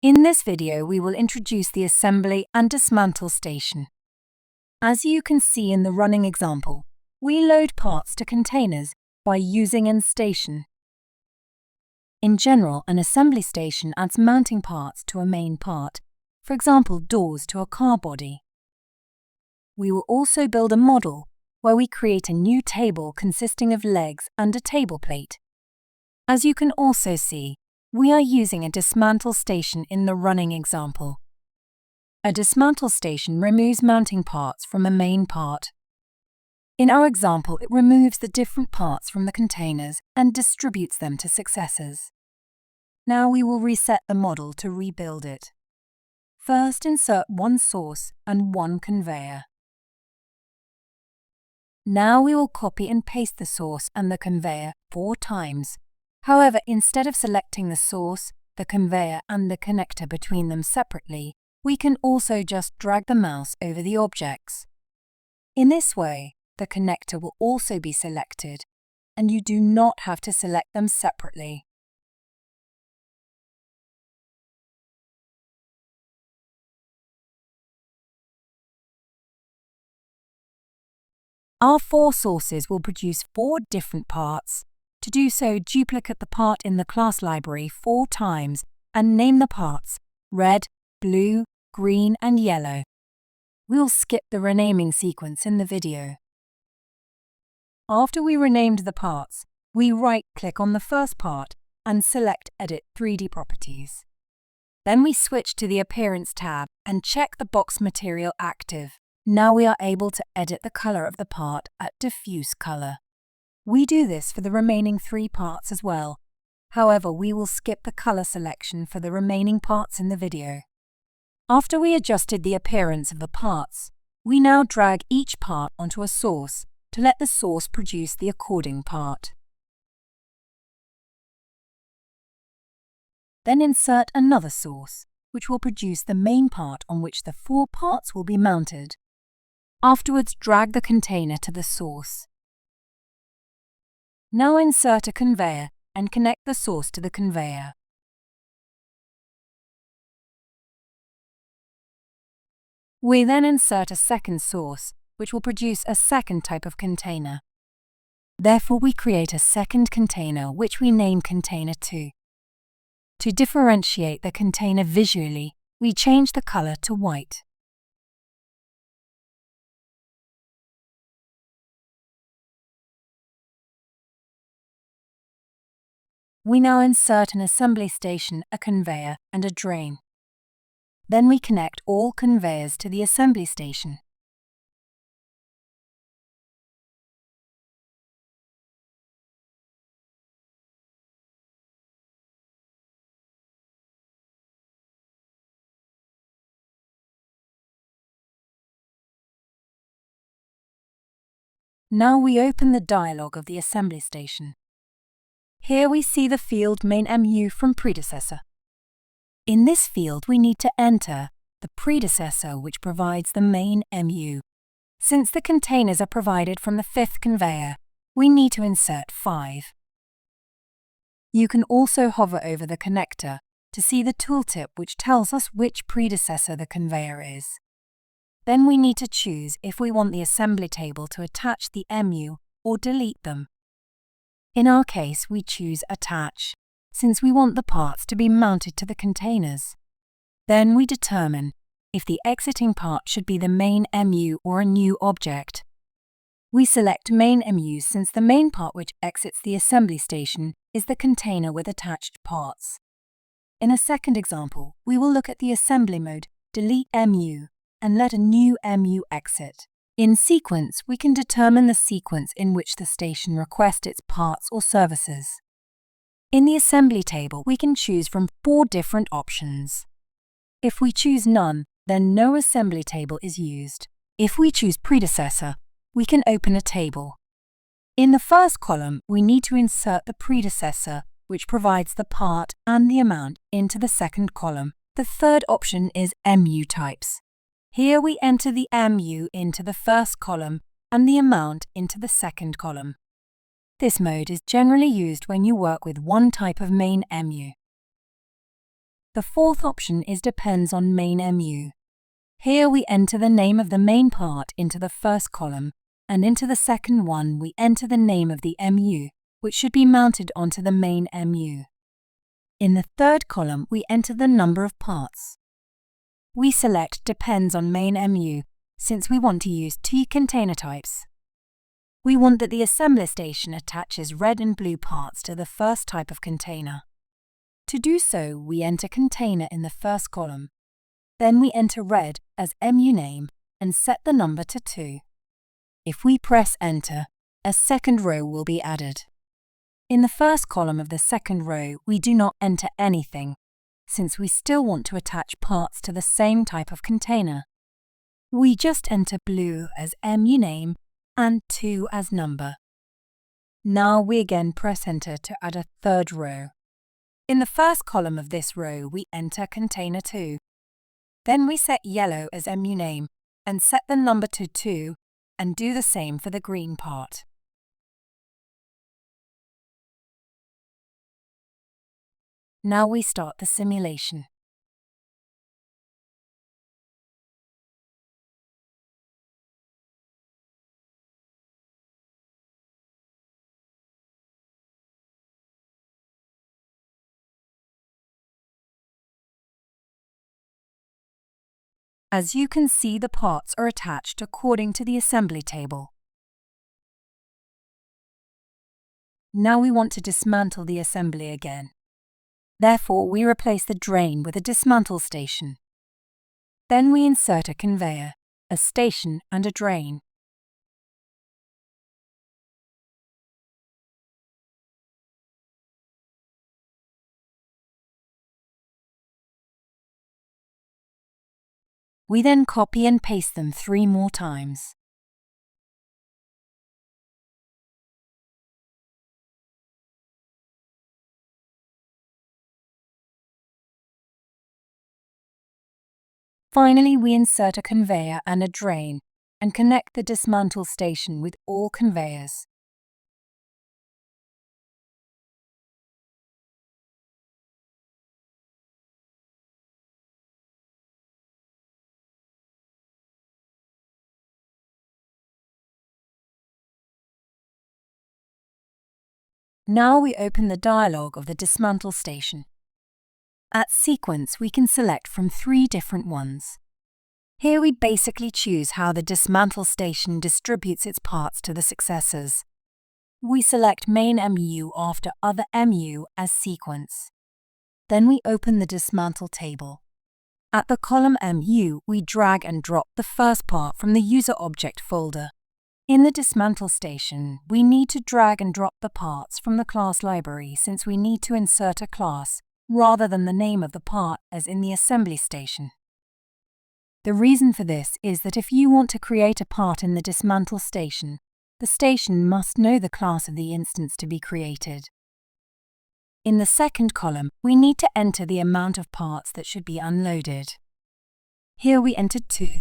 In this video, we will introduce the assembly and dismantle station. As you can see in the running example, we load parts to containers by using an station. In general, an assembly station adds mounting parts to a main part, for example, doors to a car body. We will also build a model where we create a new table consisting of legs and a table plate. As you can also see, we are using a dismantle station in the running example. A dismantle station removes mounting parts from a main part. In our example, it removes the different parts from the containers and distributes them to successors. Now we will reset the model to rebuild it. First, insert one source and one conveyor. Now we will copy and paste the source and the conveyor 4 times. However, instead of selecting the source, the conveyor and the connector between them separately, we can also just drag the mouse over the objects. In this way, the connector will also be selected, and you do not have to select them separately. Our 4 sources will produce 4 different parts. To do so, duplicate the part in the class library 4 times and name the parts red, blue, green, and yellow. We'll skip the renaming sequence in the video. After we renamed the parts, we right-click on the first part and select Edit 3D Properties. Then we switch to the Appearance tab and check the box material active. Now we are able to edit the color of the part at Diffuse Color. We do this for the remaining 3 parts as well. However, we will skip the color selection for the remaining parts in the video. After we adjusted the appearance of the parts, we now drag each part onto a source to let the source produce the according part. Then insert another source, which will produce the main part on which the 4 parts will be mounted. Afterwards, drag the container to the source. Now insert a conveyor and connect the source to the conveyor. We then insert a second source, which will produce a second type of container. Therefore, we create a second container, which we name Container 2. To differentiate the container visually, we change the color to white. We now insert an assembly station, a conveyor, and a drain. Then we connect all conveyors to the assembly station. Now we open the dialog of the assembly station. Here we see the field main MU from predecessor. In this field, we need to enter the predecessor, which provides the main MU. Since the containers are provided from the 5th conveyor, we need to insert 5. You can also hover over the connector to see the tooltip which tells us which predecessor the conveyor is. Then we need to choose if we want the assembly table to attach the MU or delete them. In our case, we choose Attach, since we want the parts to be mounted to the containers. Then we determine if the exiting part should be the main MU or a new object. We select main MU since the main part which exits the assembly station is the container with attached parts. In a second example, we will look at the assembly mode Delete MU and let a new MU exit. In sequence, we can determine the sequence in which the station requests its parts or services. In the assembly table, we can choose from 4 different options. If we choose none, then no assembly table is used. If we choose predecessor, we can open a table. In the first column, we need to insert the predecessor, which provides the part and the amount, into the second column. The third option is MU types. Here we enter the MU into the first column and the amount into the second column. This mode is generally used when you work with one type of main MU. The fourth option is depends on main MU. Here we enter the name of the main part into the first column, and into the second one we enter the name of the MU, which should be mounted onto the main MU. In the third column we enter the number of parts. We select depends on main MU since we want to use two container types. We want that the assembly station attaches red and blue parts to the first type of container. To do so, we enter container in the first column. Then we enter red as MU name and set the number to 2. If we press enter, a second row will be added. In the first column of the second row, we do not enter anything, since we still want to attach parts to the same type of container. We just enter blue as MU name and 2 as number. Now we again press enter to add a third row. In the first column of this row, we enter container 2. Then we set yellow as MU name and set the number to 2 and do the same for the green part. Now we start the simulation. As you can see, the parts are attached according to the assembly table. Now we want to dismantle the assembly again. Therefore, we replace the drain with a dismantle station. Then we insert a conveyor, a station and a drain. We then copy and paste them 3 more times. Finally, we insert a conveyor and a drain and connect the dismantle station with all conveyors. Now we open the dialog of the dismantle station. At sequence, we can select from 3 different ones. Here we basically choose how the dismantle station distributes its parts to the successors. We select main MU after other MU as sequence. Then we open the dismantle table. At the column MU, we drag and drop the first part from the user object folder. In the dismantle station, we need to drag and drop the parts from the class library since we need to insert a class rather than the name of the part as in the assembly station. The reason for this is that if you want to create a part in the dismantle station, the station must know the class of the instance to be created. In the second column, we need to enter the amount of parts that should be unloaded. Here we entered 2.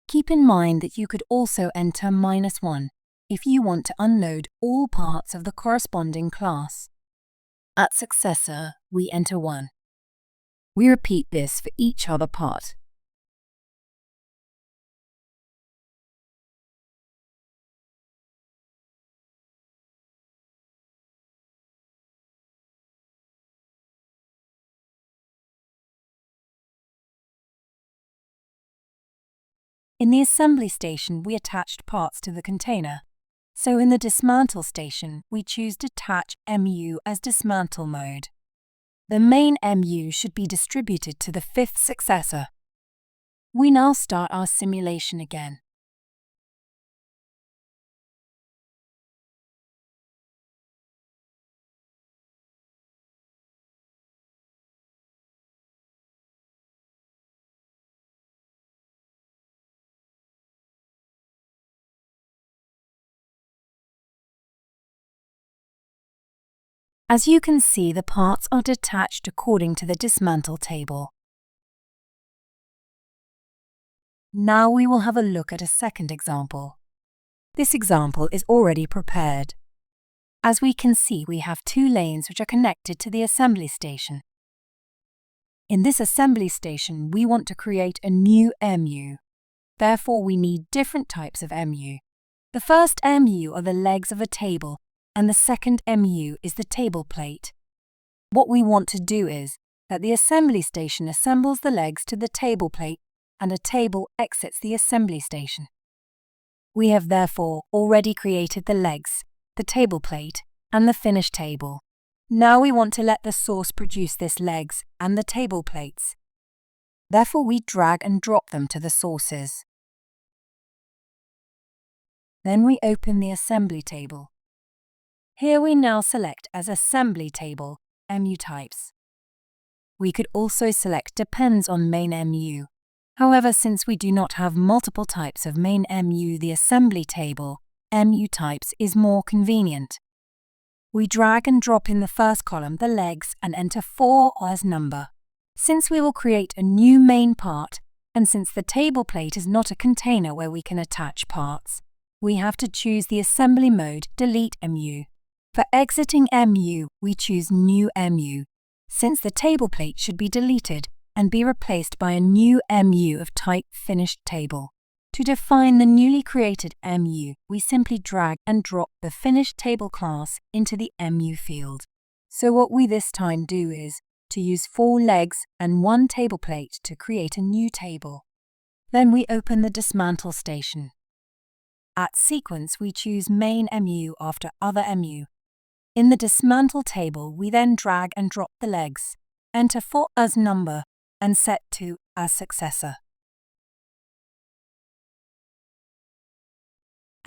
Keep in mind that you could also enter -1 if you want to unload all parts of the corresponding class. At successor, we enter 1. We repeat this for each other part. In the assembly station, we attached parts to the container. So in the dismantle station, we choose Detach MU as dismantle mode. The main MU should be distributed to the 5th successor. We now start our simulation again. As you can see, the parts are detached according to the dismantle table. Now we will have a look at a second example. This example is already prepared. As we can see, we have 2 lanes which are connected to the assembly station. In this assembly station, we want to create a new MU. Therefore, we need different types of MU. The first MU are the legs of a table, and the second MU is the table plate. What we want to do is that the assembly station assembles the legs to the table plate and a table exits the assembly station. We have therefore already created the legs, the table plate, and the finish table. Now we want to let the source produce this legs and the table plates. Therefore, we drag and drop them to the sources. Then we open the assembly table. Here we now select as assembly table MU types. We could also select depends on main MU. However, since we do not have multiple types of main MU, the assembly table MU types is more convenient. We drag and drop in the first column the legs and enter 4 as number. Since we will create a new main part, and since the table plate is not a container where we can attach parts, we have to choose the assembly mode delete MU. For exiting MU, we choose new MU, since the table plate should be deleted and be replaced by a new MU of type finished table. To define the newly created MU, we simply drag and drop the finished table class into the MU field. So what we this time do is to use 4 legs and 1 table plate to create a new table. Then we open the dismantle station. At sequence, we choose main MU after other MU. In the dismantle table, we then drag and drop the legs, enter 4 as number, and set 2 as successor.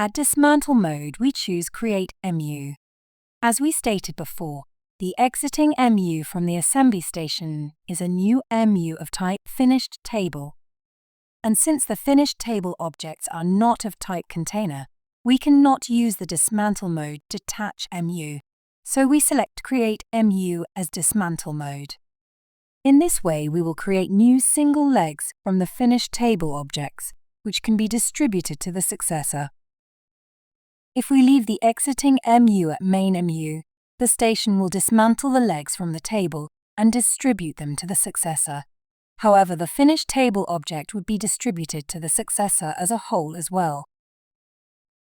At dismantle mode, we choose create MU. As we stated before, the exiting MU from the assembly station is a new MU of type finished table. And since the finished table objects are not of type container, we cannot use the dismantle mode detach MU. So we select create MU as dismantle mode. In this way, we will create new single legs from the finished table objects, which can be distributed to the successor. If we leave the exiting MU at main MU, the station will dismantle the legs from the table and distribute them to the successor. However, the finished table object would be distributed to the successor as a whole as well.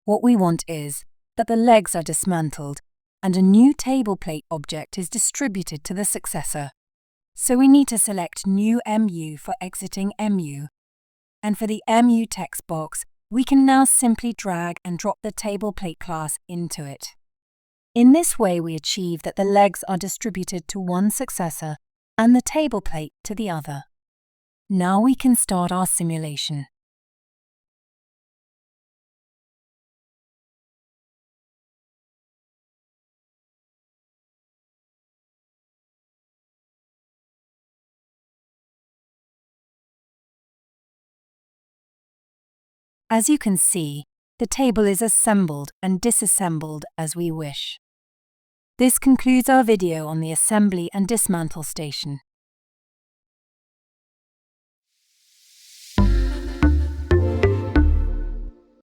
What we want is that the legs are dismantled and a new table plate object is distributed to the successor. So we need to select new MU for exiting MU. And for the MU text box, we can now simply drag and drop the table plate class into it. In this way, we achieve that the legs are distributed to one successor and the table plate to the other. Now we can start our simulation. As you can see, the table is assembled and disassembled as we wish. This concludes our video on the assembly and dismantle station.